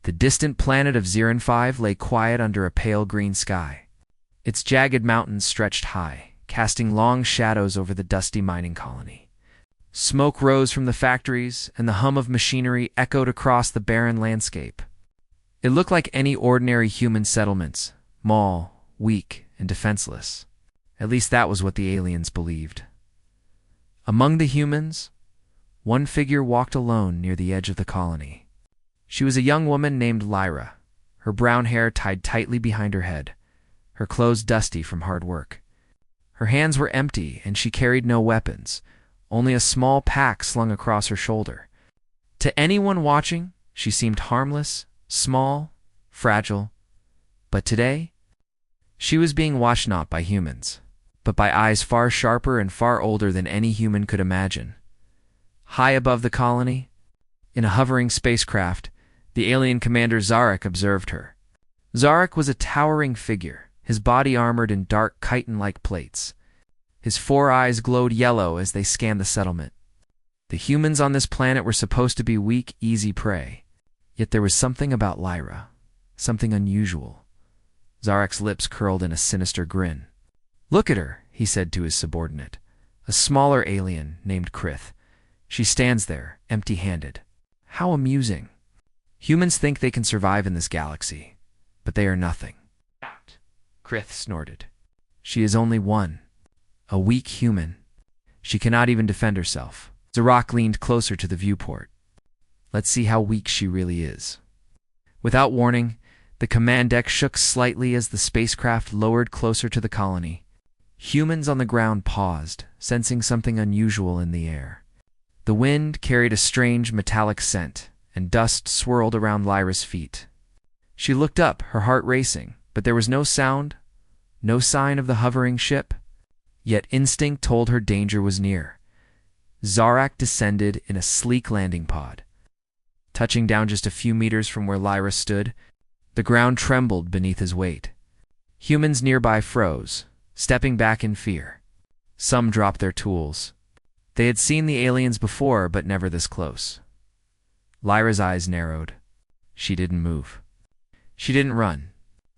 The distant planet of Ziran 5 lay quiet under a pale green sky. Its jagged mountains stretched high, casting long shadows over the dusty mining colony. Smoke rose from the factories, and the hum of machinery echoed across the barren landscape. It looked like any ordinary human settlements, small, weak, and defenseless. At least that was what the aliens believed. Among the humans, one figure walked alone near the edge of the colony. She was a young woman named Lyra, her brown hair tied tightly behind her head, her clothes dusty from hard work. Her hands were empty, and she carried no weapons, only a small pack slung across her shoulder. To anyone watching, she seemed harmless, small, fragile. But today, she was being watched not by humans, but by eyes far sharper and far older than any human could imagine. High above the colony, in a hovering spacecraft, the alien commander Zarek observed her. Zarek was a towering figure, his body armored in dark chitin-like plates. His 4 eyes glowed yellow as they scanned the settlement. The humans on this planet were supposed to be weak, easy prey. Yet there was something about Lyra, something unusual. Zarek's lips curled in a sinister grin. "Look at her," he said to his subordinate, a smaller alien named Krith. "She stands there, empty-handed. How amusing. Humans think they can survive in this galaxy, but they are nothing." Krith snorted. "She is only one. A weak human. She cannot even defend herself." Zarek leaned closer to the viewport. "Let's see how weak she really is." Without warning, the command deck shook slightly as the spacecraft lowered closer to the colony. Humans on the ground paused, sensing something unusual in the air. The wind carried a strange metallic scent, and dust swirled around Lyra's feet. She looked up, her heart racing, but there was no sound, no sign of the hovering ship. Yet instinct told her danger was near. Zarek descended in a sleek landing pod. Touching down just a few meters from where Lyra stood, the ground trembled beneath his weight. Humans nearby froze, stepping back in fear. Some dropped their tools. They had seen the aliens before, but never this close. Lyra's eyes narrowed. She didn't move. She didn't run.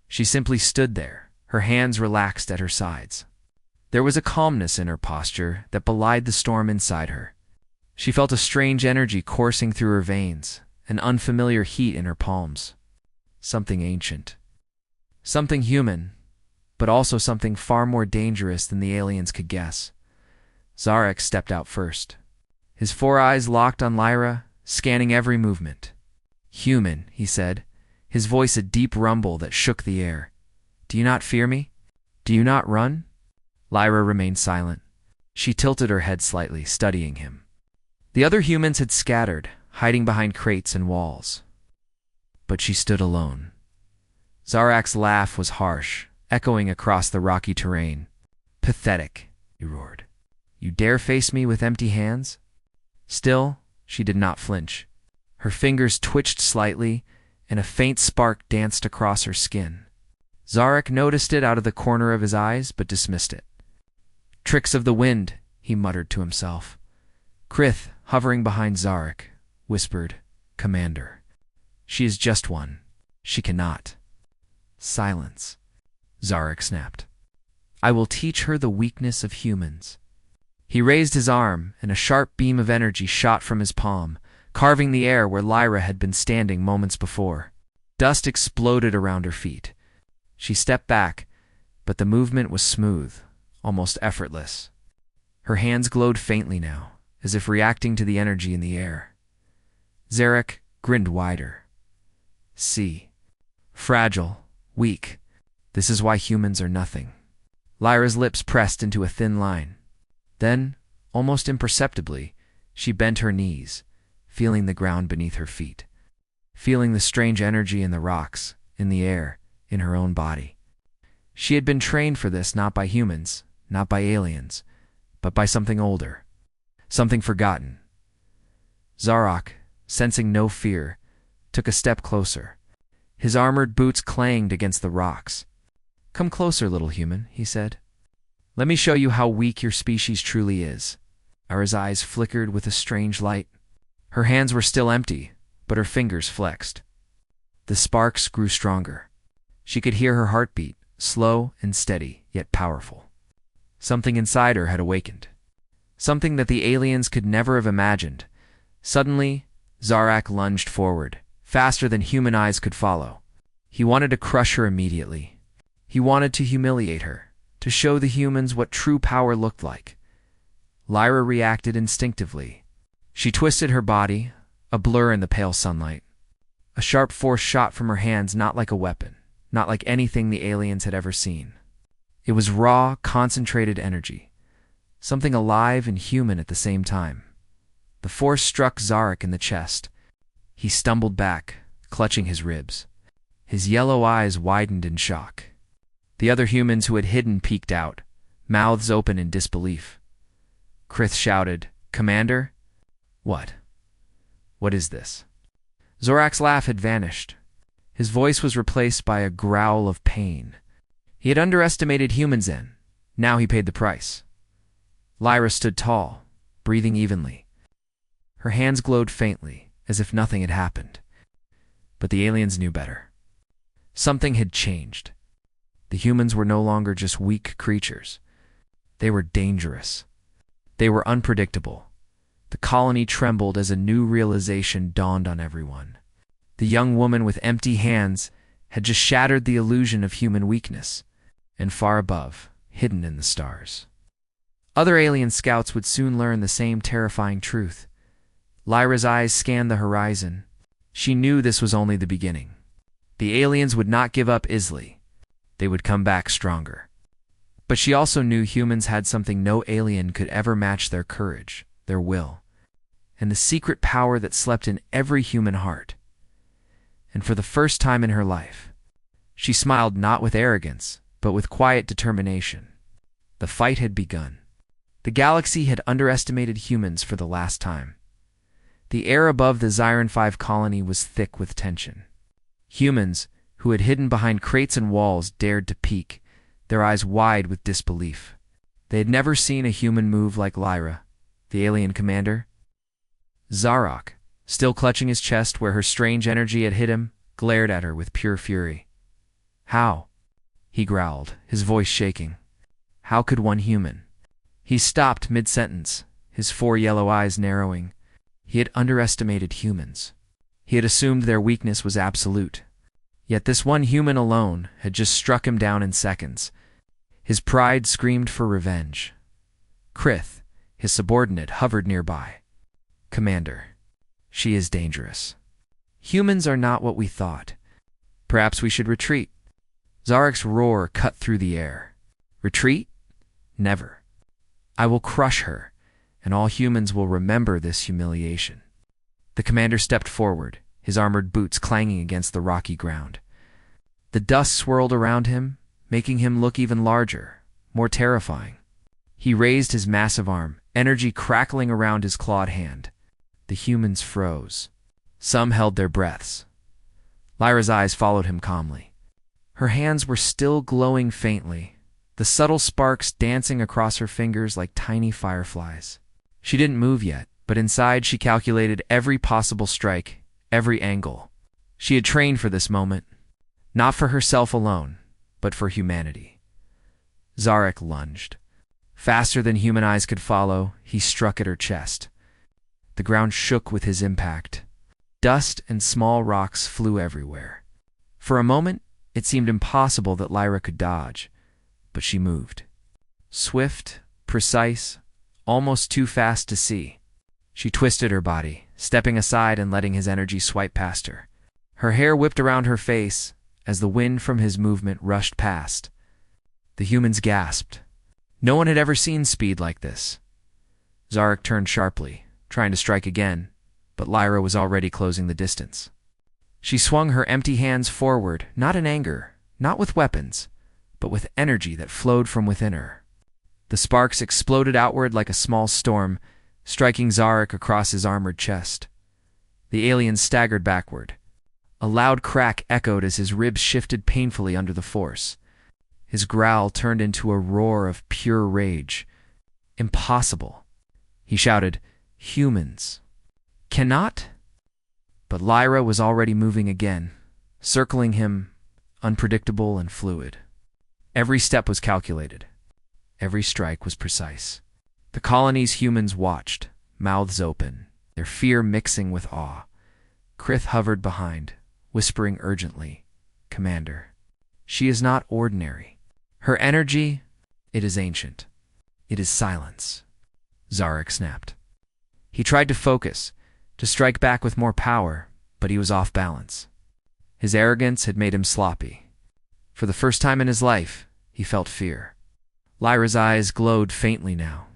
She simply stood there, her hands relaxed at her sides. There was a calmness in her posture that belied the storm inside her. She felt a strange energy coursing through her veins, an unfamiliar heat in her palms. Something ancient. Something human, but also something far more dangerous than the aliens could guess. Zarek stepped out first. His 4 eyes locked on Lyra, scanning every movement. "Human," he said, his voice a deep rumble that shook the air. "Do you not fear me? Do you not run?" Lyra remained silent. She tilted her head slightly, studying him. The other humans had scattered, hiding behind crates and walls. But she stood alone. Zarek's laugh was harsh, echoing across the rocky terrain. "Pathetic," he roared. "You dare face me with empty hands?" Still, she did not flinch. Her fingers twitched slightly, and a faint spark danced across her skin. Zarek noticed it out of the corner of his eyes, but dismissed it. "Tricks of the wind," he muttered to himself. Krith, hovering behind Zarek, whispered, "Commander. She is just one. She cannot." "Silence," Zarek snapped. "I will teach her the weakness of humans." He raised his arm, and a sharp beam of energy shot from his palm, carving the air where Lyra had been standing moments before. Dust exploded around her feet. She stepped back, but the movement was smooth, almost effortless. Her hands glowed faintly now, as if reacting to the energy in the air. Zarek grinned wider. "See. Fragile, weak. This is why humans are nothing." Lyra's lips pressed into a thin line. Then, almost imperceptibly, she bent her knees, feeling the ground beneath her feet, feeling the strange energy in the rocks, in the air, in her own body. She had been trained for this not by humans, not by aliens, but by something older, something forgotten. Zarek, sensing no fear, took a step closer. His armored boots clanged against the rocks. "Come closer, little human," he said. "Let me show you how weak your species truly is." Lyra's eyes flickered with a strange light. Her hands were still empty, but her fingers flexed. The sparks grew stronger. She could hear her heartbeat, slow and steady, yet powerful. Something inside her had awakened. Something that the aliens could never have imagined. Suddenly, Zarak lunged forward, faster than human eyes could follow. He wanted to crush her immediately. He wanted to humiliate her, to show the humans what true power looked like. Lyra reacted instinctively. She twisted her body, a blur in the pale sunlight. A sharp force shot from her hands, not like a weapon, not like anything the aliens had ever seen. It was raw, concentrated energy, something alive and human at the same time. The force struck Zarak in the chest. He stumbled back, clutching his ribs. His yellow eyes widened in shock. The other humans who had hidden peeked out, mouths open in disbelief. Krith shouted, "Commander? What? What is this?" Zorak's laugh had vanished. His voice was replaced by a growl of pain. He had underestimated humans then. Now he paid the price. Lyra stood tall, breathing evenly. Her hands glowed faintly, as if nothing had happened. But the aliens knew better. Something had changed. The humans were no longer just weak creatures. They were dangerous. They were unpredictable. The colony trembled as a new realization dawned on everyone. The young woman with empty hands had just shattered the illusion of human weakness, and far above, hidden in the stars. Other alien scouts would soon learn the same terrifying truth. Lyra's eyes scanned the horizon. She knew this was only the beginning. The aliens would not give up easily. They would come back stronger. But she also knew humans had something no alien could ever match: their courage, their will, and the secret power that slept in every human heart. And for the first time in her life, she smiled, not with arrogance, but with quiet determination. The fight had begun. The galaxy had underestimated humans for the last time. The air above the Xiron 5 colony was thick with tension. Humans, who had hidden behind crates and walls, dared to peek, their eyes wide with disbelief. They had never seen a human move like Lyra, the alien commander. Zarak, still clutching his chest where her strange energy had hit him, glared at her with pure fury. "How?" he growled, his voice shaking. "How could one human?" He stopped mid-sentence, his 4 yellow eyes narrowing. He had underestimated humans. He had assumed their weakness was absolute. Yet this one human alone had just struck him down in seconds. His pride screamed for revenge. Krith, his subordinate, hovered nearby. "Commander, she is dangerous. Humans are not what we thought. Perhaps we should retreat." Zarak's roar cut through the air. "Retreat? Never. I will crush her, and all humans will remember this humiliation." The commander stepped forward, his armored boots clanging against the rocky ground. The dust swirled around him, making him look even larger, more terrifying. He raised his massive arm, energy crackling around his clawed hand. The humans froze. Some held their breaths. Lyra's eyes followed him calmly. Her hands were still glowing faintly, the subtle sparks dancing across her fingers like tiny fireflies. She didn't move yet, but inside she calculated every possible strike, every angle. She had trained for this moment, not for herself alone, but for humanity. Zarak lunged. Faster than human eyes could follow, he struck at her chest. The ground shook with his impact. Dust and small rocks flew everywhere. For a moment, it seemed impossible that Lyra could dodge, but she moved. Swift, precise, almost too fast to see. She twisted her body, stepping aside and letting his energy swipe past her. Her hair whipped around her face as the wind from his movement rushed past. The humans gasped. No one had ever seen speed like this. Zarak turned sharply, trying to strike again, but Lyra was already closing the distance. She swung her empty hands forward, not in anger, not with weapons, but with energy that flowed from within her. The sparks exploded outward like a small storm, striking Zarak across his armored chest. The alien staggered backward. A loud crack echoed as his ribs shifted painfully under the force. His growl turned into a roar of pure rage. "Impossible!" he shouted. "Humans cannot?" But Lyra was already moving again, circling him, unpredictable and fluid. Every step was calculated. Every strike was precise. The colony's humans watched, mouths open, their fear mixing with awe. Krith hovered behind, whispering urgently, "Commander, she is not ordinary. Her energy, it is ancient. It is silence." Zarek snapped. He tried to focus, to strike back with more power, but he was off balance. His arrogance had made him sloppy. For the first time in his life, he felt fear. Lyra's eyes glowed faintly now.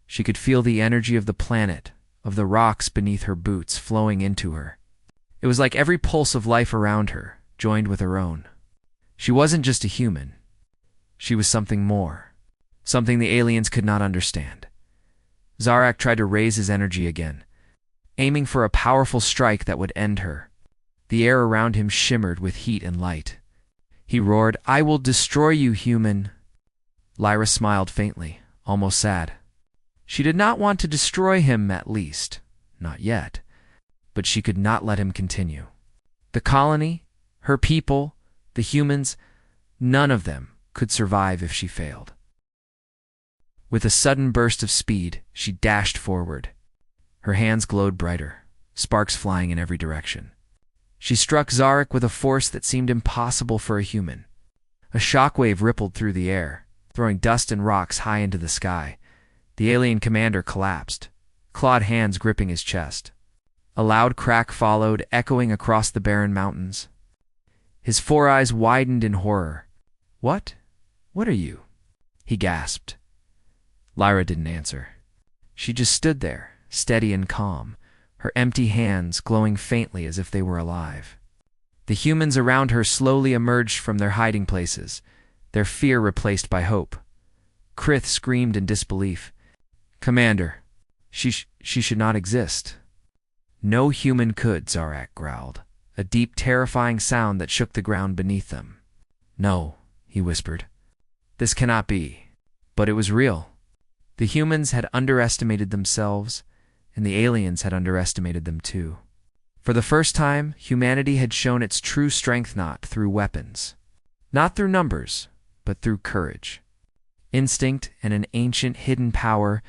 She could feel the energy of the planet, of the rocks beneath her boots flowing into her. It was like every pulse of life around her joined with her own. She wasn't just a human. She was something more, something the aliens could not understand. Zarak tried to raise his energy again, aiming for a powerful strike that would end her. The air around him shimmered with heat and light. He roared, "I will destroy you, human." Lyra smiled faintly, almost sad. She did not want to destroy him, at least, not yet, but she could not let him continue. The colony, her people, the humans, none of them could survive if she failed. With a sudden burst of speed, she dashed forward. Her hands glowed brighter, sparks flying in every direction. She struck Zarek with a force that seemed impossible for a human. A shockwave rippled through the air, throwing dust and rocks high into the sky. The alien commander collapsed, clawed hands gripping his chest. A loud crack followed, echoing across the barren mountains. His four eyes widened in horror. "What? What are you?" he gasped. Lyra didn't answer. She just stood there, steady and calm, her empty hands glowing faintly as if they were alive. The humans around her slowly emerged from their hiding places, their fear replaced by hope. Krith screamed in disbelief. "Commander, she should not exist." "No human could," Zarak growled, a deep, terrifying sound that shook the ground beneath them. "No," he whispered. "This cannot be." But it was real. The humans had underestimated themselves, and the aliens had underestimated them too. For the first time, humanity had shown its true strength not through weapons, not through numbers, but through courage, instinct, and an ancient hidden power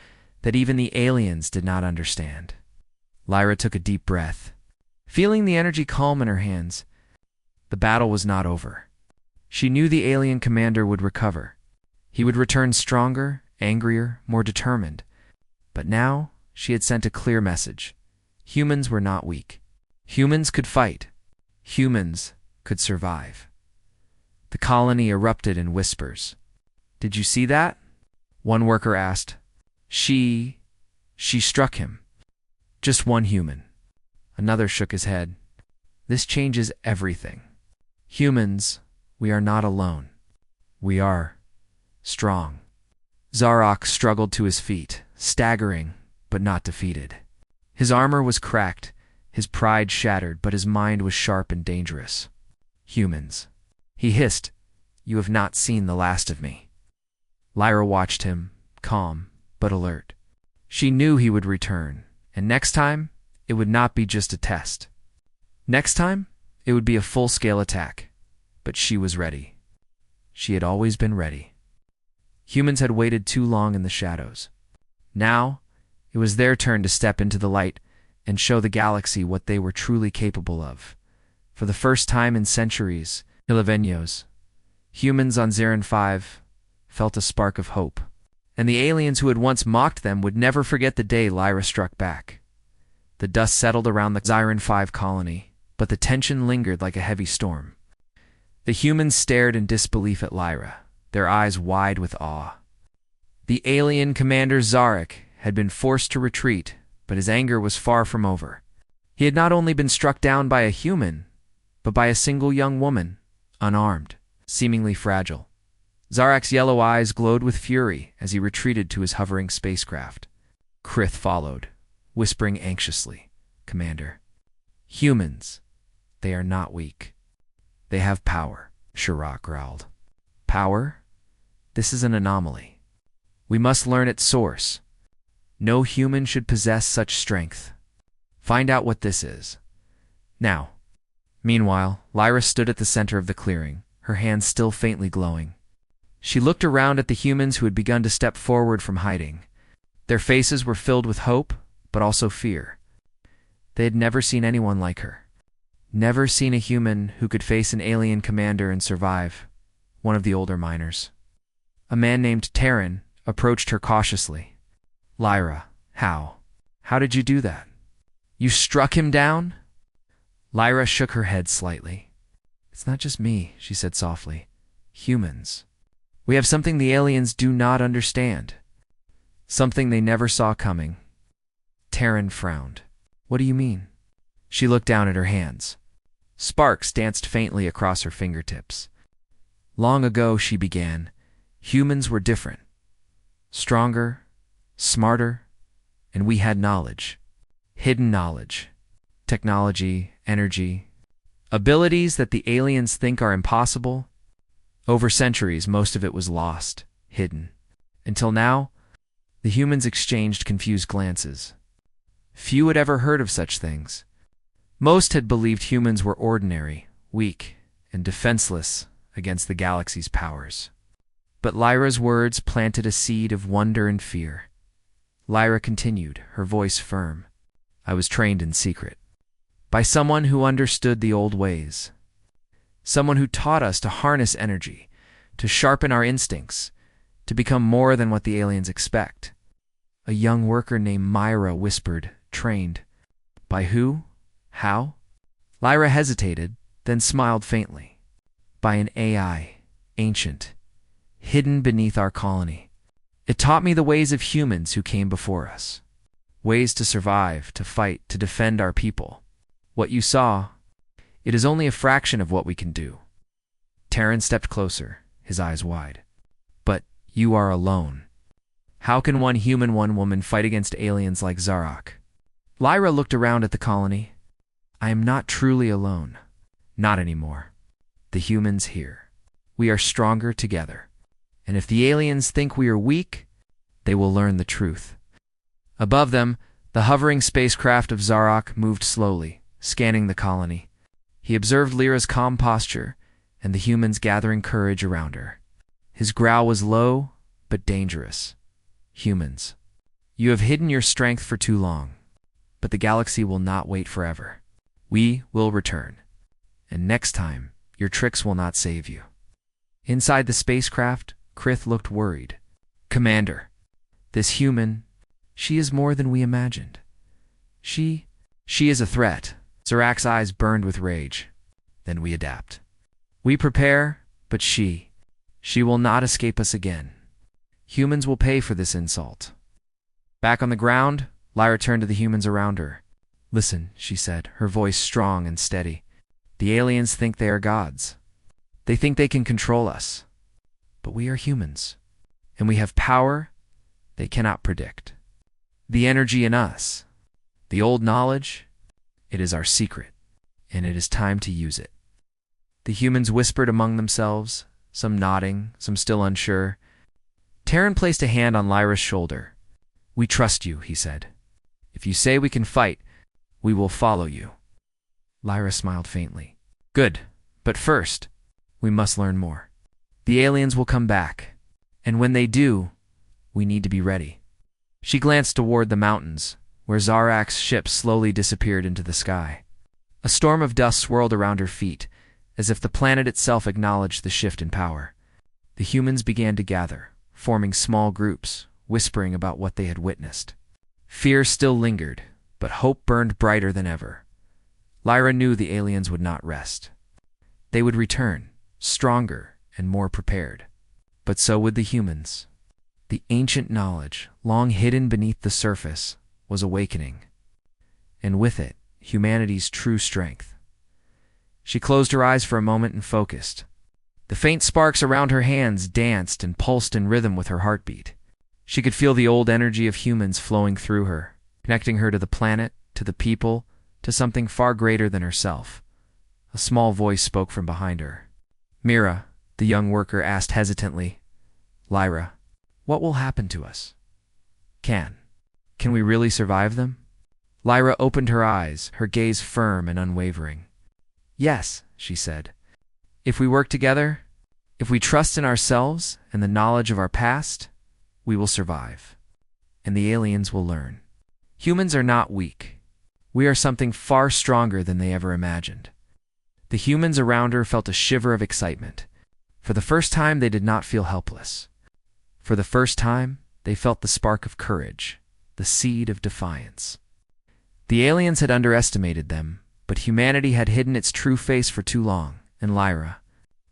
that even the aliens did not understand. Lyra took a deep breath, feeling the energy calm in her hands. The battle was not over. She knew the alien commander would recover. He would return stronger, angrier, more determined. But now she had sent a clear message. Humans were not weak. Humans could fight. Humans could survive. The colony erupted in whispers. "Did you see that?" one worker asked. She struck him. "Just one human." Another shook his head. "This changes everything. Humans, we are not alone. We are strong." Zarak struggled to his feet, staggering, but not defeated. His armor was cracked, his pride shattered, but his mind was sharp and dangerous. "Humans," he hissed, "you have not seen the last of me." Lyra watched him, calm but alert. She knew he would return, and next time, it would not be just a test. Next time, it would be a full-scale attack. But she was ready. She had always been ready. Humans had waited too long in the shadows. Now, it was their turn to step into the light and show the galaxy what they were truly capable of. For the first time in centuries, Ilaveños, humans on Zarin 5, felt a spark of hope. And the aliens who had once mocked them would never forget the day Lyra struck back. The dust settled around the Zarin 5 colony, but the tension lingered like a heavy storm. The humans stared in disbelief at Lyra, their eyes wide with awe. The alien commander Zarek had been forced to retreat, but his anger was far from over. He had not only been struck down by a human, but by a single young woman, unarmed, seemingly fragile. Zarek's yellow eyes glowed with fury as he retreated to his hovering spacecraft. Krith followed, whispering anxiously, "Commander, humans, they are not weak. They have power," Shirak growled. "Power? This is an anomaly. We must learn its source. No human should possess such strength. Find out what this is. Now." Meanwhile, Lyra stood at the center of the clearing, her hands still faintly glowing. She looked around at the humans who had begun to step forward from hiding. Their faces were filled with hope, but also fear. They had never seen anyone like her. Never seen a human who could face an alien commander and survive. One of the older miners, a man named Terran, approached her cautiously. Lyra, how? How did you do that? You struck him down? Lyra shook her head slightly. It's not just me, she said softly. Humans. We have something the aliens do not understand. Something they never saw coming. Terran frowned. What do you mean? She looked down at her hands. Sparks danced faintly across her fingertips. Long ago, she began, humans were different. Stronger, smarter, and we had knowledge. Hidden knowledge. Technology, energy. Abilities that the aliens think are impossible. Over centuries, most of it was lost, hidden. Until now, the humans exchanged confused glances. Few had ever heard of such things. Most had believed humans were ordinary, weak, and defenseless against the galaxy's powers. But Lyra's words planted a seed of wonder and fear. Lyra continued, her voice firm. I was trained in secret. By someone who understood the old ways. Someone who taught us to harness energy, to sharpen our instincts, to become more than what the aliens expect. A young worker named Myra whispered, trained. By who? How? Lyra hesitated, then smiled faintly. By an AI, ancient, hidden beneath our colony. It taught me the ways of humans who came before us. Ways to survive, to fight, to defend our people. What you saw, it is only a fraction of what we can do. Terran stepped closer, his eyes wide. But you are alone. How can one human, one woman fight against aliens like Zarak? Lyra looked around at the colony. I am not truly alone. Not anymore. The humans here. We are stronger together. And if the aliens think we are weak, they will learn the truth. Above them, the hovering spacecraft of Zarak moved slowly, scanning the colony. He observed Lyra's calm posture and the humans gathering courage around her. His growl was low, but dangerous. Humans, you have hidden your strength for too long, but the galaxy will not wait forever. We will return, and next time, your tricks will not save you. Inside the spacecraft, Krith looked worried. Commander, this human, she is more than we imagined. She is a threat. Zarak's eyes burned with rage. Then we adapt. We prepare, but she will not escape us again. Humans will pay for this insult. Back on the ground, Lyra turned to the humans around her. Listen, she said, her voice strong and steady. The aliens think they are gods. They think they can control us. But we are humans, and we have power they cannot predict. The energy in us, the old knowledge, it is our secret, and it is time to use it. The humans whispered among themselves, some nodding, some still unsure. Terran placed a hand on Lyra's shoulder. We trust you, he said. If you say we can fight, we will follow you. Lyra smiled faintly. Good, but first, we must learn more. The aliens will come back, and when they do, we need to be ready. She glanced toward the mountains, where Zarak's ship slowly disappeared into the sky. A storm of dust swirled around her feet, as if the planet itself acknowledged the shift in power. The humans began to gather, forming small groups, whispering about what they had witnessed. Fear still lingered, but hope burned brighter than ever. Lyra knew the aliens would not rest. They would return, stronger and more prepared. But so would the humans. The ancient knowledge, long hidden beneath the surface, was awakening. And with it, humanity's true strength. She closed her eyes for a moment and focused. The faint sparks around her hands danced and pulsed in rhythm with her heartbeat. She could feel the old energy of humans flowing through her, connecting her to the planet, to the people, to something far greater than herself. A small voice spoke from behind her. Mira, the young worker asked hesitantly. Lyra, what will happen to us? Can we really survive them? Lyra opened her eyes, her gaze firm and unwavering. Yes, she said. If we work together, if we trust in ourselves and the knowledge of our past, we will survive. And the aliens will learn. Humans are not weak. We are something far stronger than they ever imagined. The humans around her felt a shiver of excitement. For the first time, they did not feel helpless. For the first time, they felt the spark of courage, the seed of defiance. The aliens had underestimated them, but humanity had hidden its true face for too long, and Lyra,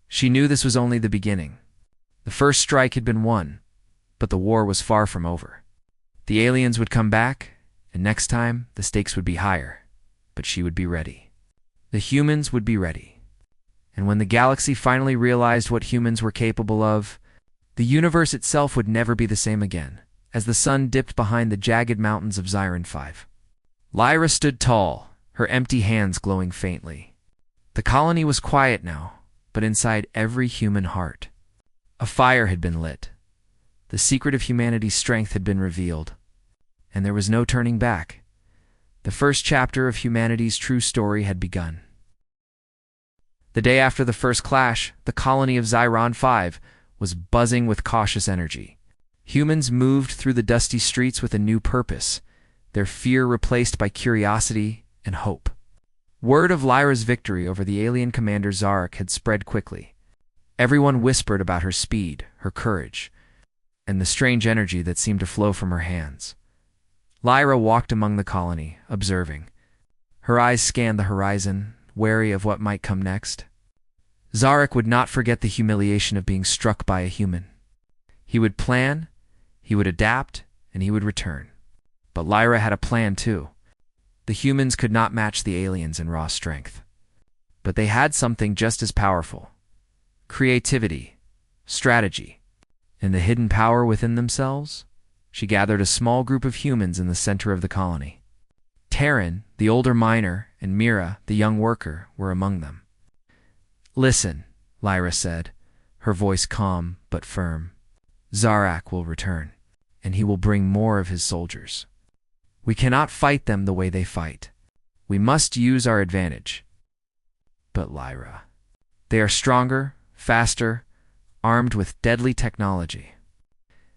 she knew this was only the beginning. The first strike had been won, but the war was far from over. The aliens would come back, and next time the stakes would be higher, but she would be ready. The humans would be ready. And when the galaxy finally realized what humans were capable of, the universe itself would never be the same again, as the sun dipped behind the jagged mountains of Xiron 5. Lyra stood tall, her empty hands glowing faintly. The colony was quiet now, but inside every human heart, a fire had been lit. The secret of humanity's strength had been revealed, and there was no turning back. The first chapter of humanity's true story had begun. The day after the first clash, the colony of Xiron 5 was buzzing with cautious energy. Humans moved through the dusty streets with a new purpose, their fear replaced by curiosity and hope. Word of Lyra's victory over the alien commander Zarek had spread quickly. Everyone whispered about her speed, her courage, and the strange energy that seemed to flow from her hands. Lyra walked among the colony, observing. Her eyes scanned the horizon, wary of what might come next. Zarek would not forget the humiliation of being struck by a human. He would plan, he would adapt, and he would return. But Lyra had a plan too. The humans could not match the aliens in raw strength. But they had something just as powerful. Creativity, strategy, and the hidden power within themselves. She gathered a small group of humans in the center of the colony. Taryn, the older miner, and Mira, the young worker, were among them. Listen, Lyra said, her voice calm but firm. Zarak will return, and he will bring more of his soldiers. We cannot fight them the way they fight. We must use our advantage. But Lyra, they are stronger, faster, armed with deadly technology.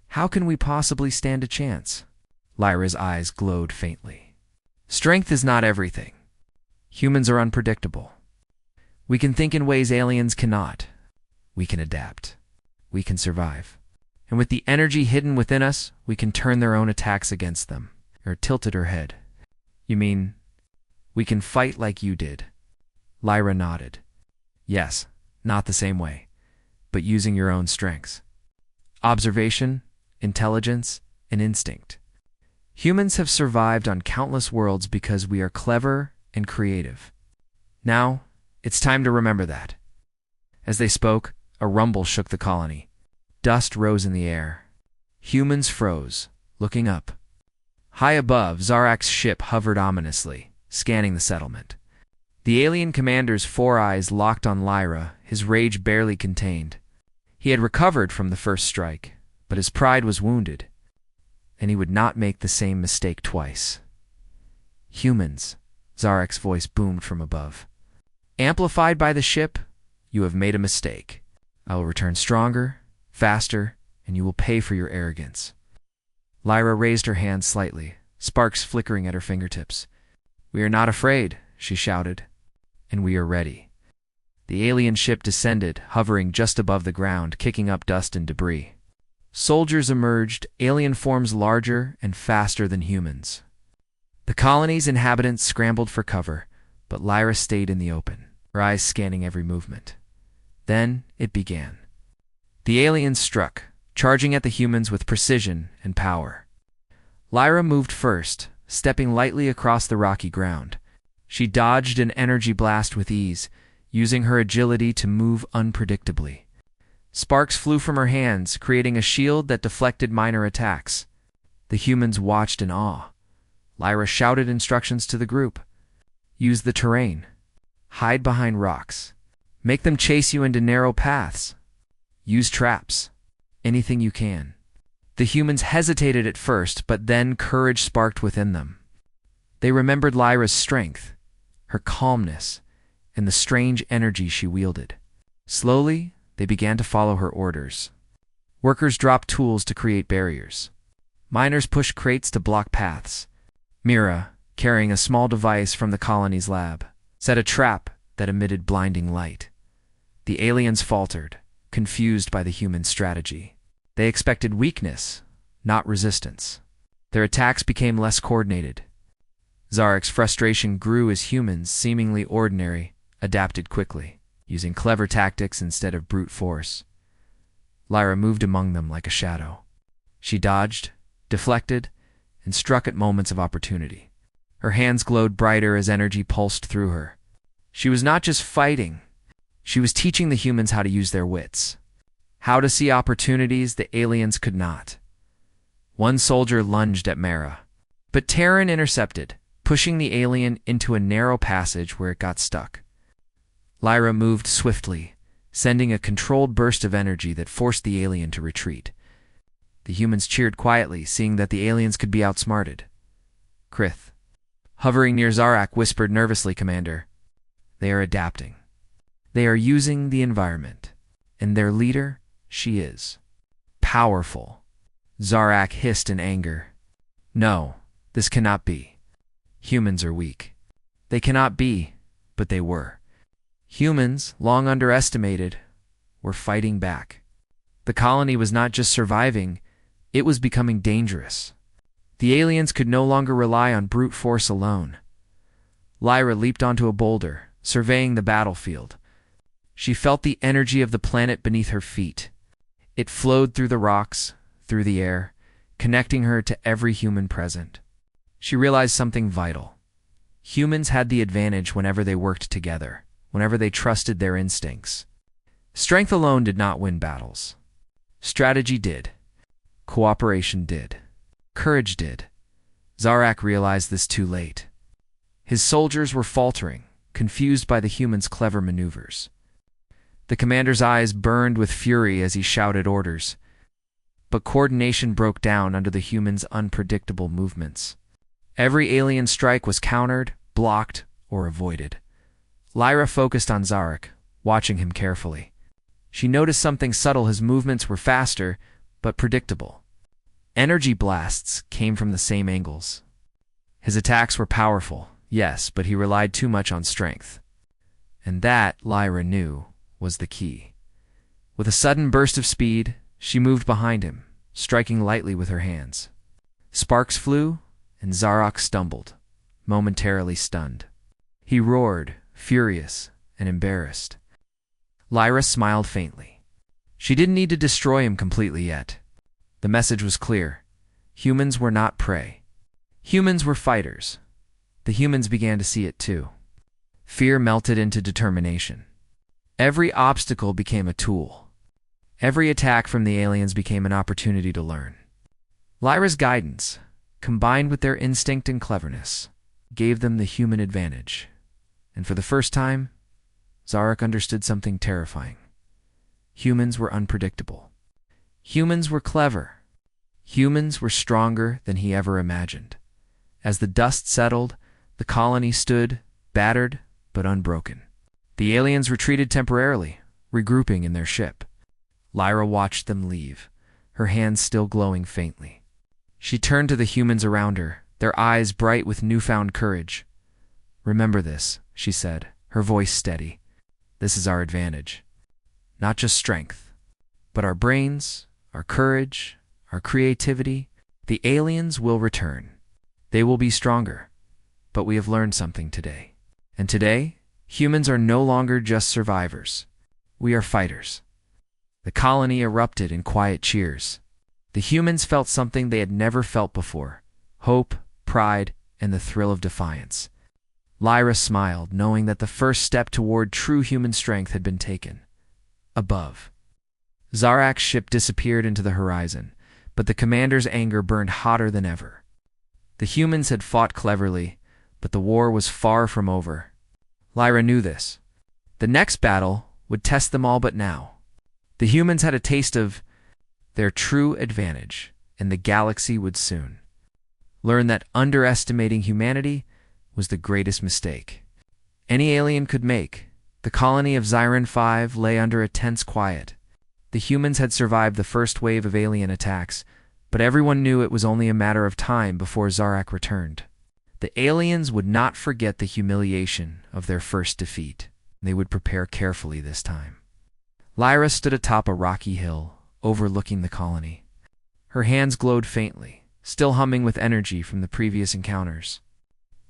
How can we possibly stand a chance? Lyra's eyes glowed faintly. Strength is not everything. Humans are unpredictable. We can think in ways aliens cannot. We can adapt. We can survive. And with the energy hidden within us, we can turn their own attacks against them. Or tilted her head. You mean, we can fight like you did? Lyra nodded. Yes, not the same way, but using your own strengths. Observation, intelligence, and instinct. Humans have survived on countless worlds because we are clever and creative. Now, it's time to remember that. As they spoke, a rumble shook the colony. Dust rose in the air. Humans froze, looking up. High above, Zarak's ship hovered ominously, scanning the settlement. The alien commander's four eyes locked on Lyra, his rage barely contained. He had recovered from the first strike, but his pride was wounded, and he would not make the same mistake twice. Humans, Zarak's voice boomed from above. Amplified by the ship, you have made a mistake. I will return stronger, faster, and you will pay for your arrogance. Lyra raised her hand slightly, sparks flickering at her fingertips. We are not afraid, she shouted, and we are ready. The alien ship descended, hovering just above the ground, kicking up dust and debris. Soldiers emerged, alien forms larger and faster than humans. The colony's inhabitants scrambled for cover, but Lyra stayed in the open, her eyes scanning every movement. Then it began. The aliens struck, charging at the humans with precision and power. Lyra moved first, stepping lightly across the rocky ground. She dodged an energy blast with ease, using her agility to move unpredictably. Sparks flew from her hands, creating a shield that deflected minor attacks. The humans watched in awe. Lyra shouted instructions to the group. Use the terrain. Hide behind rocks. Make them chase you into narrow paths. Use traps. Anything you can. The humans hesitated at first, but then courage sparked within them. They remembered Lyra's strength, her calmness, and the strange energy she wielded. Slowly, they began to follow her orders. Workers dropped tools to create barriers. Miners pushed crates to block paths. Mira, carrying a small device from the colony's lab, set a trap that emitted blinding light. The aliens faltered, confused by the human strategy. They expected weakness, not resistance. Their attacks became less coordinated. Zarek's frustration grew as humans, seemingly ordinary, adapted quickly, using clever tactics instead of brute force. Lyra moved among them like a shadow. She dodged, deflected, and struck at moments of opportunity. Her hands glowed brighter as energy pulsed through her. She was not just fighting, she was teaching the humans how to use their wits, how to see opportunities the aliens could not. One soldier lunged at Mara, but Terran intercepted, pushing the alien into a narrow passage where it got stuck. Lyra moved swiftly, sending a controlled burst of energy that forced the alien to retreat. The humans cheered quietly, seeing that the aliens could be outsmarted. Krith, hovering near Zarak, whispered nervously, "Commander, they are adapting. They are using the environment. And their leader, she is powerful." Zarak hissed in anger. "No, this cannot be. Humans are weak." They cannot be, but they were. Humans, long underestimated, were fighting back. The colony was not just surviving, it was becoming dangerous. The aliens could no longer rely on brute force alone. Lyra leaped onto a boulder, surveying the battlefield. She felt the energy of the planet beneath her feet. It flowed through the rocks, through the air, connecting her to every human present. She realized something vital. Humans had the advantage whenever they worked together, whenever they trusted their instincts. Strength alone did not win battles. Strategy did. Cooperation did. Courage did. Zarak realized this too late. His soldiers were faltering, confused by the humans' clever maneuvers. The commander's eyes burned with fury as he shouted orders, but coordination broke down under the humans' unpredictable movements. Every alien strike was countered, blocked, or avoided. Lyra focused on Zarak, watching him carefully. She noticed something subtle. His movements were faster, but predictable. Energy blasts came from the same angles. His attacks were powerful, yes, but he relied too much on strength. And that, Lyra knew, was the key. With a sudden burst of speed, she moved behind him, striking lightly with her hands. Sparks flew, and Zarak stumbled, momentarily stunned. He roared, furious and embarrassed. Lyra smiled faintly. She didn't need to destroy him completely yet. The message was clear. Humans were not prey. Humans were fighters. The humans began to see it too. Fear melted into determination. Every obstacle became a tool. Every attack from the aliens became an opportunity to learn. Lyra's guidance, combined with their instinct and cleverness, gave them the human advantage. And for the first time, Zarak understood something terrifying. Humans were unpredictable. Humans were clever. Humans were stronger than he ever imagined. As the dust settled, the colony stood, battered but unbroken. The aliens retreated temporarily, regrouping in their ship. Lyra watched them leave, her hands still glowing faintly. She turned to the humans around her, their eyes bright with newfound courage. "Remember this," she said, her voice steady. "This is our advantage. Not just strength, but our brains, our courage, our creativity. The aliens will return. They will be stronger. But we have learned something today. And today, humans are no longer just survivors. We are fighters." The colony erupted in quiet cheers. The humans felt something they had never felt before: hope, pride, and the thrill of defiance. Lyra smiled, knowing that the first step toward true human strength had been taken. Above, Zarak's ship disappeared into the horizon, but the commander's anger burned hotter than ever. The humans had fought cleverly, but the war was far from over. Lyra knew this. The next battle would test them all, but now the humans had a taste of their true advantage, and the galaxy would soon learn that underestimating humanity was the greatest mistake any alien could make. The colony of Xiron 5 lay under a tense quiet. The humans had survived the first wave of alien attacks, but everyone knew it was only a matter of time before Zarak returned. The aliens would not forget the humiliation of their first defeat. They would prepare carefully this time. Lyra stood atop a rocky hill, overlooking the colony. Her hands glowed faintly, still humming with energy from the previous encounters.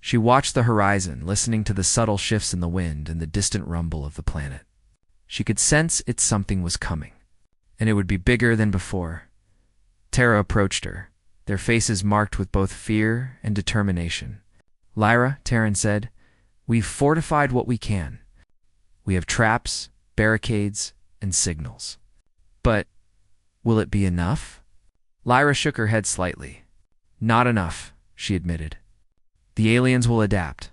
She watched the horizon, listening to the subtle shifts in the wind and the distant rumble of the planet. She could sense something was coming, and it would be bigger than before. Terra approached her, their faces marked with both fear and determination. "Lyra," Terran said, "we've fortified what we can. We have traps, barricades, and signals. But will it be enough?" Lyra shook her head slightly. "Not enough," she admitted. "The aliens will adapt.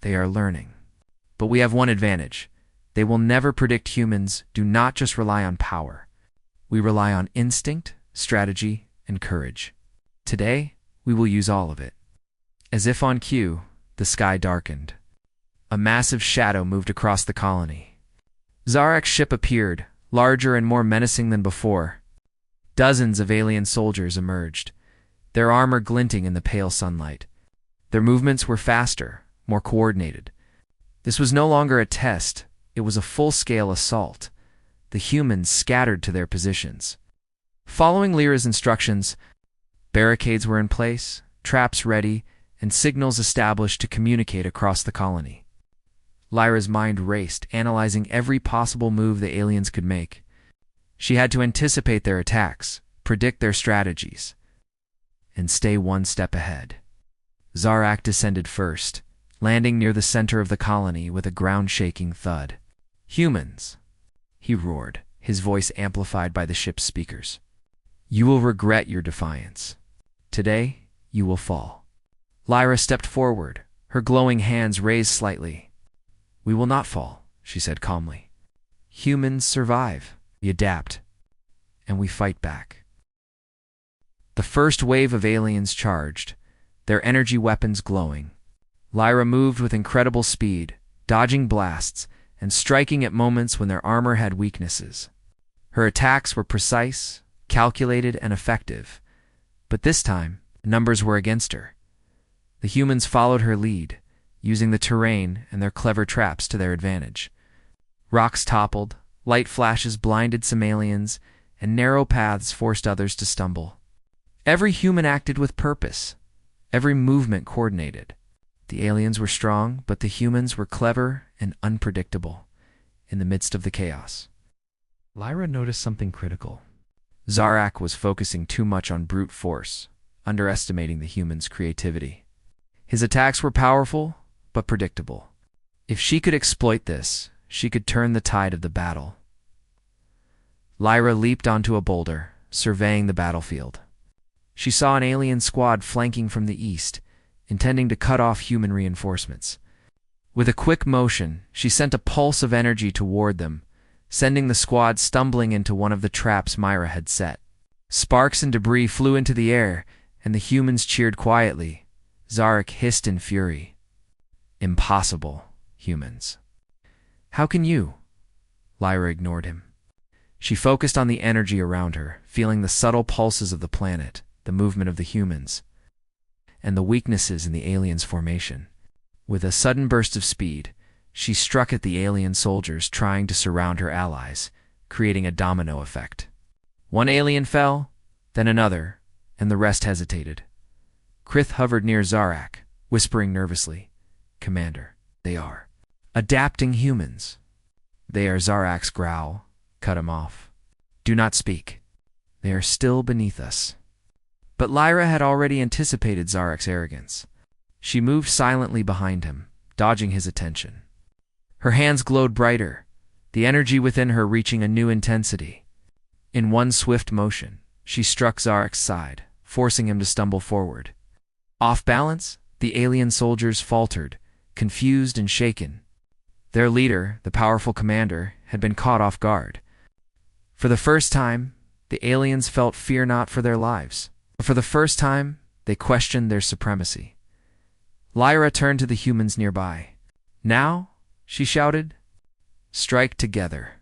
They are learning. But we have one advantage. They will never predict humans do not just rely on power. We rely on instinct, strategy, and courage. Today, we will use all of it." As if on cue, the sky darkened. A massive shadow moved across the colony. Zarak's ship appeared, larger and more menacing than before. Dozens of alien soldiers emerged, their armor glinting in the pale sunlight. Their movements were faster, more coordinated. This was no longer a test, it was a full-scale assault. The humans scattered to their positions. Following Lyra's instructions, barricades were in place, traps ready, and signals established to communicate across the colony. Lyra's mind raced, analyzing every possible move the aliens could make. She had to anticipate their attacks, predict their strategies, and stay one step ahead. Zarak descended first, landing near the center of the colony with a ground-shaking thud. "Humans," he roared, his voice amplified by the ship's speakers. "You will regret your defiance. Today, you will fall." Lyra stepped forward, her glowing hands raised slightly. "We will not fall," she said calmly. "Humans survive, we adapt, and we fight back." The first wave of aliens charged, their energy weapons glowing. Lyra moved with incredible speed, dodging blasts and striking at moments when their armor had weaknesses. Her attacks were precise, calculated, and effective, but this time, numbers were against her. The humans followed her lead, using the terrain and their clever traps to their advantage. Rocks toppled, light flashes blinded some aliens, and narrow paths forced others to stumble. Every human acted with purpose, every movement coordinated. The aliens were strong, but the humans were clever and unpredictable in the midst of the chaos. Lyra noticed something critical. Zarak was focusing too much on brute force, underestimating the humans' creativity. His attacks were powerful, but predictable. If she could exploit this, she could turn the tide of the battle. Lyra leaped onto a boulder, surveying the battlefield. She saw an alien squad flanking from the east, intending to cut off human reinforcements. With a quick motion, she sent a pulse of energy toward them, sending the squad stumbling into one of the traps Myra had set. Sparks and debris flew into the air, and the humans cheered quietly. Zarak hissed in fury. "Impossible, humans." "How can you?" Lyra ignored him. She focused on the energy around her, feeling the subtle pulses of the planet, the movement of the humans, and the weaknesses in the aliens' formation. With a sudden burst of speed, she struck at the alien soldiers trying to surround her allies, creating a domino effect. One alien fell, then another, and the rest hesitated. Krith hovered near Zarak, whispering nervously, "Commander, they are adapting humans." "They are," Zarak's growl cut him off. "Do not speak. They are still beneath us." But Lyra had already anticipated Zarak's arrogance. She moved silently behind him, dodging his attention. Her hands glowed brighter, the energy within her reaching a new intensity. In one swift motion, she struck Zarak's side, forcing him to stumble forward. Off balance, the alien soldiers faltered, confused and shaken. Their leader, the powerful commander, had been caught off guard. For the first time, the aliens felt fear not for their lives. For the first time, they questioned their supremacy. Lyra turned to the humans nearby. "Now," she shouted, Strike together.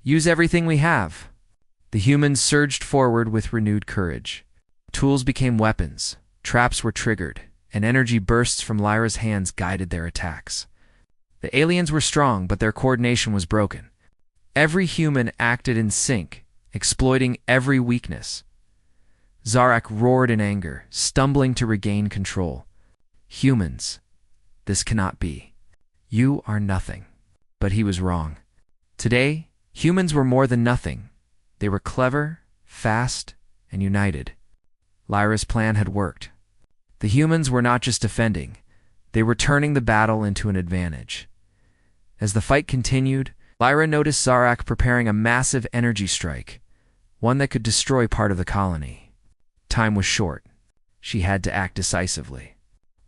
Use everything we have. The humans surged forward with renewed courage. Tools became weapons, traps were triggered, and energy bursts from Lyra's hands guided their attacks. The aliens were strong, but their coordination was broken. Every human acted in sync, exploiting every weakness. Zarak roared in anger, stumbling to regain control. Humans, this cannot be. You are nothing. But he was wrong. Today, humans were more than nothing. They were clever, fast, and united. Lyra's plan had worked. The humans were not just defending, they were turning the battle into an advantage. As the fight continued, Lyra noticed Zarak preparing a massive energy strike, one that could destroy part of the colony. Time was short. She had to act decisively.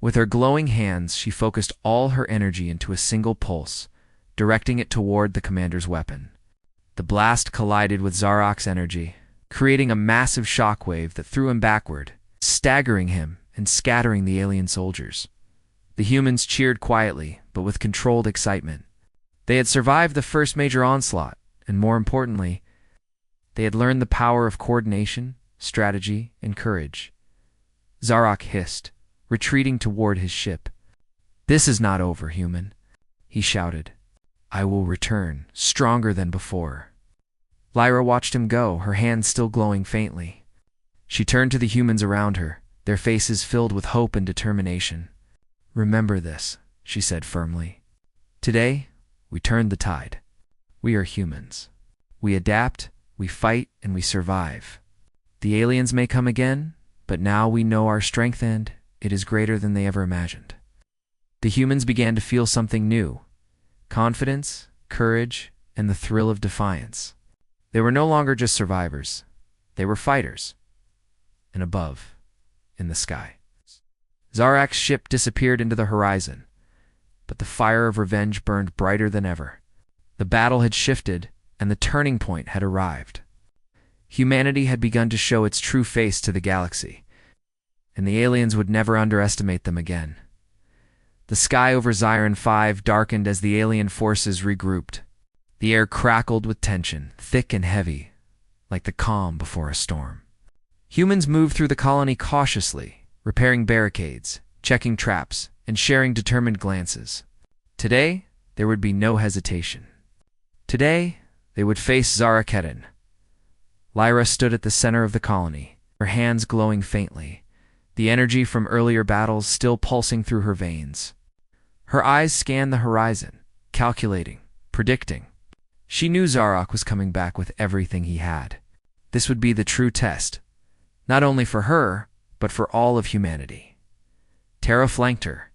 With her glowing hands, she focused all her energy into a single pulse, directing it toward the commander's weapon. The blast collided with Zarak's energy, creating a massive shockwave that threw him backward, staggering him and scattering the alien soldiers. The humans cheered quietly, but with controlled excitement. They had survived the first major onslaught, and more importantly, they had learned the power of coordination, strategy, and courage. Zarak hissed, retreating toward his ship. "This is not over, human," he shouted. "I will return, stronger than before." Lyra watched him go, her hands still glowing faintly. She turned to the humans around her, their faces filled with hope and determination. "Remember this," she said firmly. "Today, we turned the tide. We are humans. We adapt, we fight, and we survive. The aliens may come again, but now we know our strength and it is greater than they ever imagined." The humans began to feel something new: confidence, courage, and the thrill of defiance. They were no longer just survivors. They were fighters. And above, in the sky, Zarak's ship disappeared into the horizon, but the fire of revenge burned brighter than ever. The battle had shifted, and the turning point had arrived. Humanity had begun to show its true face to the galaxy, and the aliens would never underestimate them again. The sky over Zion 5 darkened as the alien forces regrouped. The air crackled with tension, thick and heavy, like the calm before a storm. Humans moved through the colony cautiously, repairing barricades, checking traps, and sharing determined glances. Today, there would be no hesitation. Today, they would face Zarakeddin. Lyra stood at the center of the colony, her hands glowing faintly, the energy from earlier battles still pulsing through her veins. Her eyes scanned the horizon, calculating, predicting. She knew Zarak was coming back with everything he had. This would be the true test, not only for her, but for all of humanity. Terra flanked her.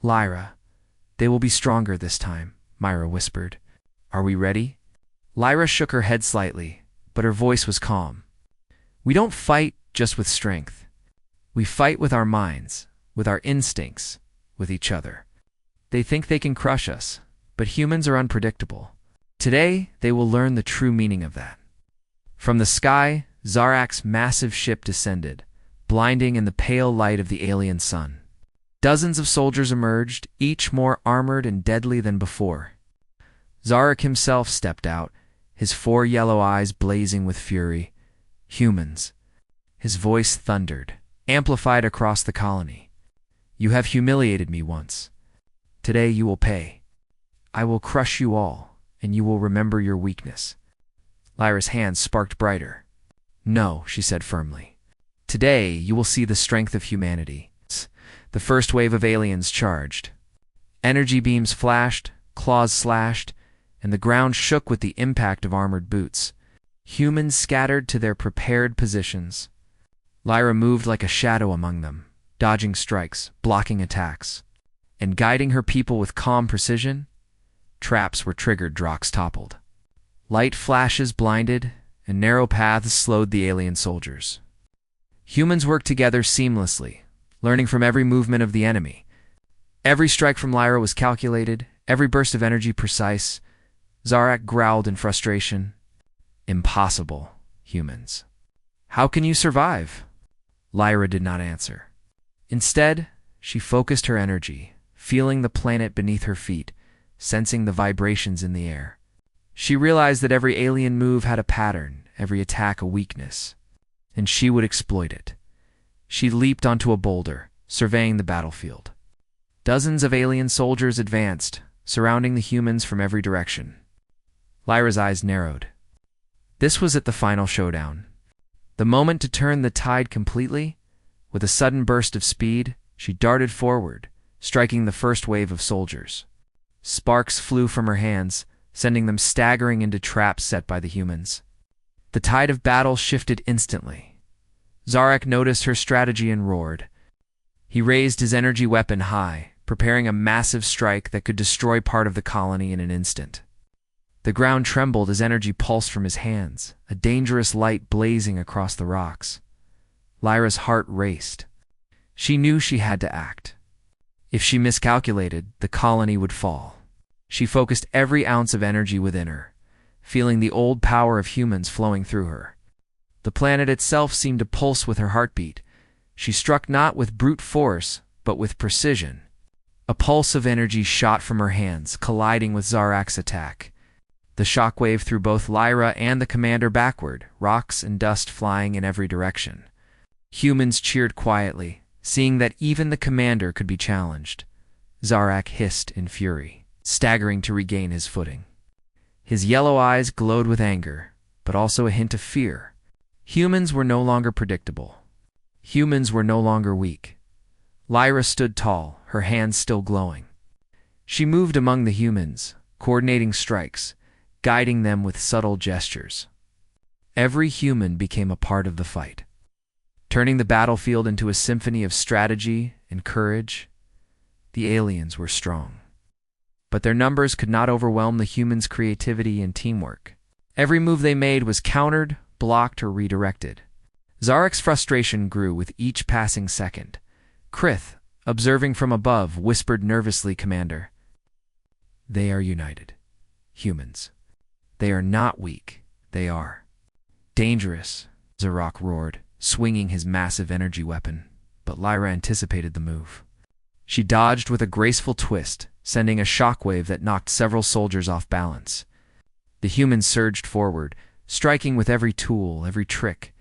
"Lyra, they will be stronger this time," Myra whispered. "Are we ready?" Lyra shook her head slightly, but her voice was calm. "We don't fight just with strength. We fight with our minds, with our instincts, with each other. They think they can crush us, but humans are unpredictable. Today, they will learn the true meaning of that." From the sky, Zarak's massive ship descended, blinding in the pale light of the alien sun. Dozens of soldiers emerged, each more armored and deadly than before. Zarak himself stepped out, his 4 yellow eyes blazing with fury. "Humans." His voice thundered, amplified across the colony. "You have humiliated me once. Today you will pay. I will crush you all, and you will remember your weakness." Lyra's hands sparked brighter. "No," she said firmly. "Today you will see the strength of humanity." The first wave of aliens charged. Energy beams flashed, claws slashed, and the ground shook with the impact of armored boots. Humans scattered to their prepared positions. Lyra moved like a shadow among them, dodging strikes, blocking attacks, and guiding her people with calm precision. Traps were triggered, Drox toppled. Light flashes blinded, and narrow paths slowed the alien soldiers. Humans worked together seamlessly, learning from every movement of the enemy. Every strike from Lyra was calculated, every burst of energy precise. Zarak growled in frustration. "Impossible, humans. How can you survive?" Lyra did not answer. Instead, she focused her energy, feeling the planet beneath her feet, sensing the vibrations in the air. She realized that every alien move had a pattern, every attack a weakness, and she would exploit it. She leaped onto a boulder, surveying the battlefield. Dozens of alien soldiers advanced, surrounding the humans from every direction. Lyra's eyes narrowed. This was at the final showdown. The moment to turn the tide completely. With a sudden burst of speed, she darted forward, striking the first wave of soldiers. Sparks flew from her hands, sending them staggering into traps set by the humans. The tide of battle shifted instantly. Zarak noticed her strategy and roared. He raised his energy weapon high, preparing a massive strike that could destroy part of the colony in an instant. The ground trembled as energy pulsed from his hands, a dangerous light blazing across the rocks. Lyra's heart raced. She knew she had to act. If she miscalculated, the colony would fall. She focused every ounce of energy within her, feeling the old power of humans flowing through her. The planet itself seemed to pulse with her heartbeat. She struck not with brute force, but with precision. A pulse of energy shot from her hands, colliding with Zarak's attack. The shockwave threw both Lyra and the commander backward, rocks and dust flying in every direction. Humans cheered quietly, seeing that even the commander could be challenged. Zarak hissed in fury, staggering to regain his footing. His yellow eyes glowed with anger, but also a hint of fear. Humans were no longer predictable. Humans were no longer weak. Lyra stood tall, her hands still glowing. She moved among the humans, coordinating strikes, guiding them with subtle gestures. Every human became a part of the fight, turning the battlefield into a symphony of strategy and courage. The aliens were strong, but their numbers could not overwhelm the humans' creativity and teamwork. Every move they made was countered, blocked, or redirected. Zarak's frustration grew with each passing second. Krith, observing from above, whispered nervously, "Commander, they are united. Humans. They are not weak. They are dangerous," Zarak roared, swinging his massive energy weapon, but Lyra anticipated the move. She dodged with a graceful twist, sending a shockwave that knocked several soldiers off balance. The humans surged forward, striking with every tool, every trick,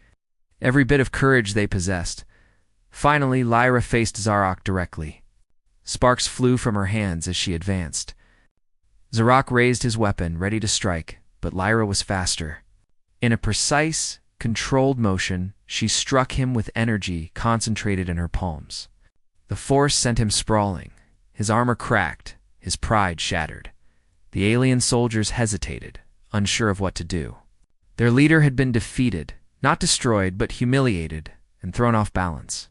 every bit of courage they possessed. Finally, Lyra faced Zarak directly. Sparks flew from her hands as she advanced. Zarak raised his weapon, ready to strike, but Lyra was faster. In a precise, controlled motion, she struck him with energy concentrated in her palms. The force sent him sprawling. His armor cracked, his pride shattered. The alien soldiers hesitated, unsure of what to do. Their leader had been defeated, not destroyed, but humiliated and thrown off balance.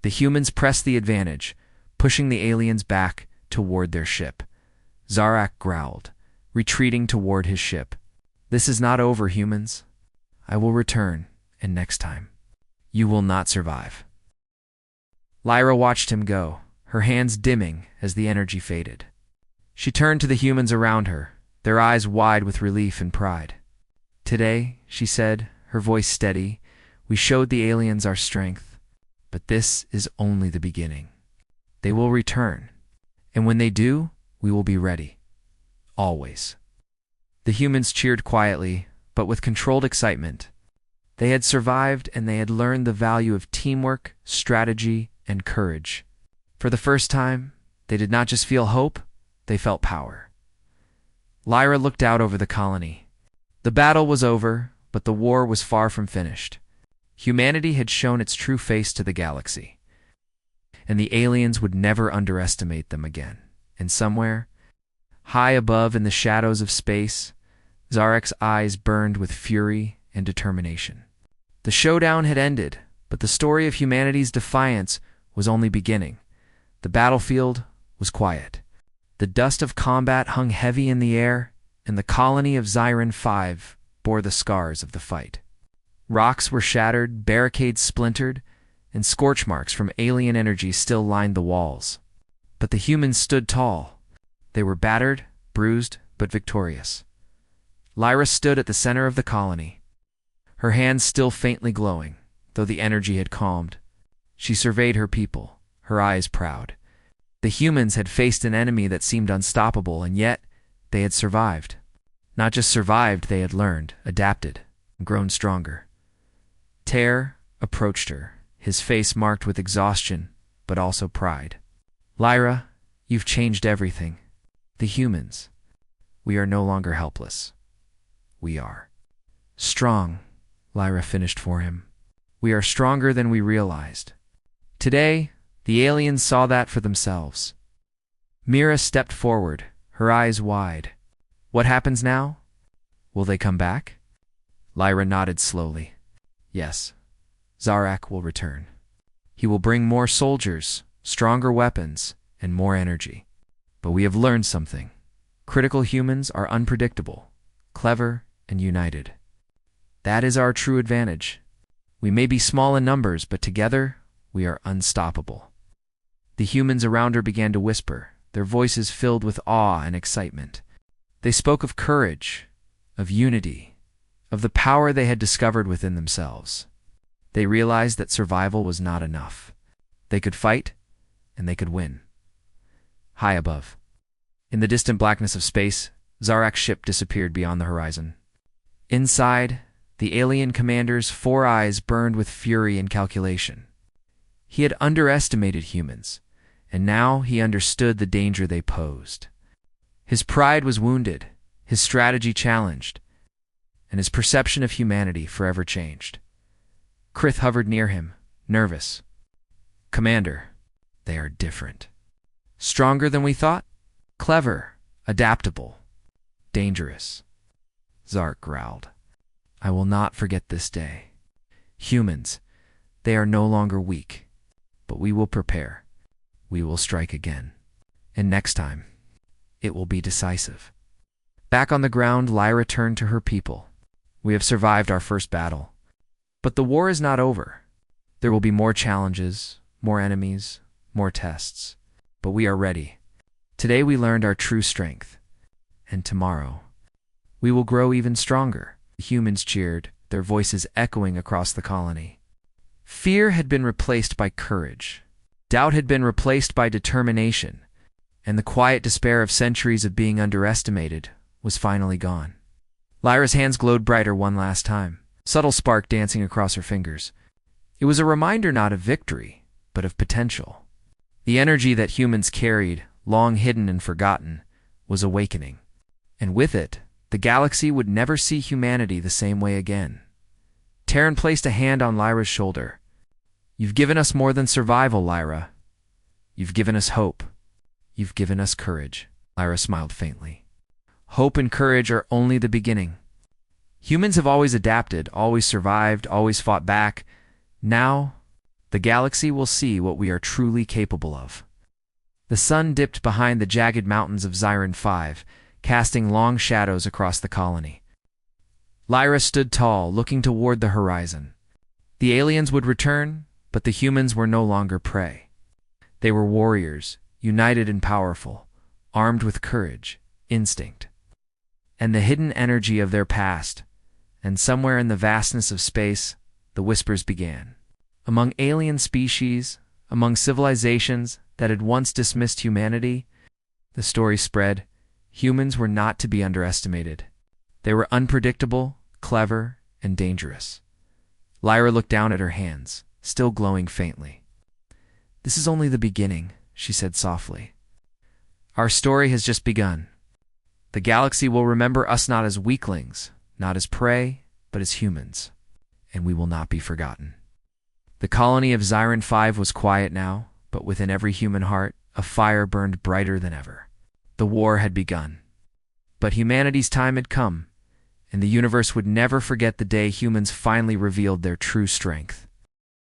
The humans pressed the advantage, pushing the aliens back toward their ship. Zarak growled, retreating toward his ship. "This is not over, humans. I will return, and next time, you will not survive." Lyra watched him go, her hands dimming as the energy faded. She turned to the humans around her, their eyes wide with relief and pride. "Today," she said, her voice steady, "we showed the aliens our strength, but this is only the beginning. They will return, and when they do, we will be ready. Always." The humans cheered quietly, but with controlled excitement. They had survived, and they had learned the value of teamwork, strategy, and courage. For the first time, they did not just feel hope, they felt power. Lyra looked out over the colony. The battle was over, but the war was far from finished. Humanity had shown its true face to the galaxy, and the aliens would never underestimate them again. And somewhere, high above in the shadows of space, Zarak's eyes burned with fury and determination. The showdown had ended, but the story of humanity's defiance was only beginning. The battlefield was quiet. The dust of combat hung heavy in the air, and the colony of Xiran 5 bore the scars of the fight. Rocks were shattered, barricades splintered, and scorch marks from alien energy still lined the walls. But the humans stood tall. They were battered, bruised, but victorious. Lyra stood at the center of the colony, her hands still faintly glowing, though the energy had calmed. She surveyed her people, her eyes proud. The humans had faced an enemy that seemed unstoppable, and yet they had survived. Not just survived, they had learned, adapted, and grown stronger. Ter approached her, his face marked with exhaustion, but also pride. Lyra, you've changed everything. The humans. We are no longer helpless. We are strong, Lyra finished for him. We are stronger than we realized. Today, the aliens saw that for themselves. Mira stepped forward, her eyes wide. What happens now? Will they come back? Lyra nodded slowly. Yes, Zarak will return. He will bring more soldiers, stronger weapons, and more energy. But we have learned something. Critical humans are unpredictable, clever, and united. That is our true advantage. We may be small in numbers, but together, we are unstoppable. The humans around her began to whisper, their voices filled with awe and excitement. They spoke of courage, of unity, of the power they had discovered within themselves. They realized that survival was not enough. They could fight, and they could win. High above, in the distant blackness of space, Zarak's ship disappeared beyond the horizon. Inside, the alien commander's 4 eyes burned with fury and calculation. He had underestimated humans, and now he understood the danger they posed. His pride was wounded, his strategy challenged, and his perception of humanity forever changed. Krith hovered near him, nervous. Commander, they are different. Stronger than we thought? Clever, adaptable, dangerous. Zark growled. I will not forget this day. Humans, they are no longer weak, but we will prepare. We will strike again. And next time, it will be decisive. Back on the ground, Lyra turned to her people. We have survived our first battle. But the war is not over. There will be more challenges, more enemies, more tests. But we are ready. Today we learned our true strength. And tomorrow, we will grow even stronger. The humans cheered, their voices echoing across the colony. Fear had been replaced by courage. Doubt had been replaced by determination. And the quiet despair of centuries of being underestimated was finally gone. Lyra's hands glowed brighter one last time, subtle spark dancing across her fingers. It was a reminder not of victory, but of potential. The energy that humans carried, long hidden and forgotten, was awakening. And with it, the galaxy would never see humanity the same way again. Terran placed a hand on Lyra's shoulder. You've given us more than survival, Lyra. You've given us hope. You've given us courage. Lyra smiled faintly. Hope and courage are only the beginning. Humans have always adapted, always survived, always fought back. Now, the galaxy will see what we are truly capable of. The sun dipped behind the jagged mountains of Xiron 5, casting long shadows across the colony. Lyra stood tall, looking toward the horizon. The aliens would return, but the humans were no longer prey. They were warriors, united and powerful, armed with courage, instinct, and the hidden energy of their past. And somewhere in the vastness of space, the whispers began. Among alien species, among civilizations that had once dismissed humanity, the story spread. Humans were not to be underestimated. They were unpredictable, clever, and dangerous. Lyra looked down at her hands, still glowing faintly. This is only the beginning, she said softly. Our story has just begun. The galaxy will remember us not as weaklings, not as prey, but as humans, and we will not be forgotten. The colony of Xiron 5 was quiet now, but within every human heart, a fire burned brighter than ever. The war had begun. But humanity's time had come, and the universe would never forget the day humans finally revealed their true strength.